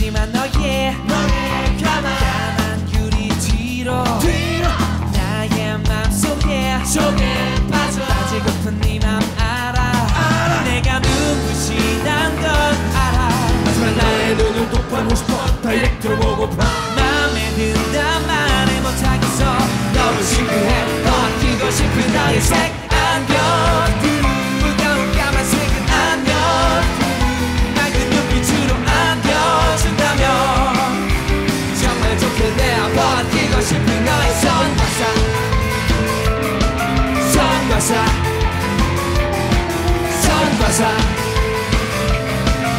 하지만 너의 까만 유리 뒤로 나의 맘속에 빠지고픈 네 맘 알아 내가 눈부시단 건 알아 하지만 나의 눈을 똑바로 싶어 다이렉트로 보고파 맘에 든단 말을 못하겠어 너무 시크해 바뀌고 싶은 나의 색안경 무거운 까만색은 안녕 맑은 눈빛으로 안겨준다면 정말 좋겠네 바뀌고 싶은 너의 선과사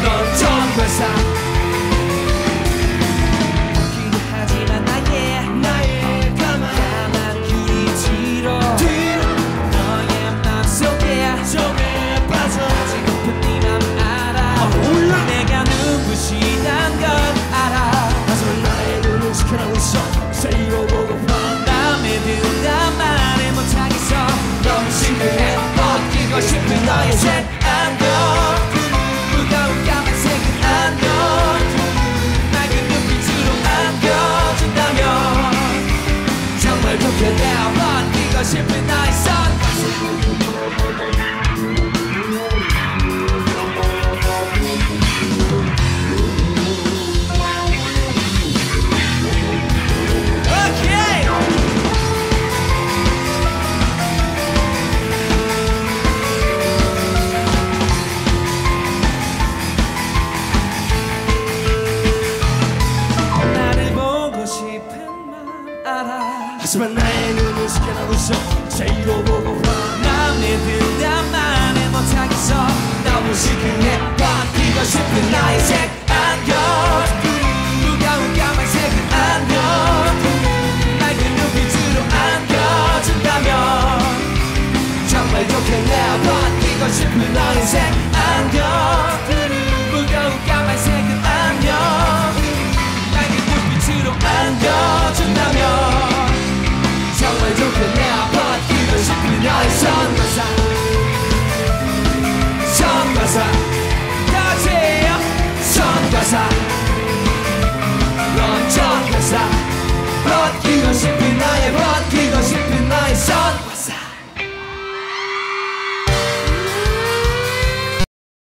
넌 전과사 기도하지만 나의 까만 유리 뒤로 너의 맘속에 빠지고픈 네 맘 알아 내가 눈부시단 건 알아 하지만 나의 눈을 지켜나고 있어 세이로 보고파 맘에 든단 말을 못하겠어 너무 심쿵해 바뀌고 싶은 너의 색안경 무거운 까만색은 안녕 맑은 눈빛으로 안겨준다면 정말 좋겠네 바뀌고 싶은 나의 하지만 나의 눈을 지켜나고 있어 세이로 보고파 맘에 든단 말을 못하겠어 너무 시큰해 바뀌고 싶은 나의 색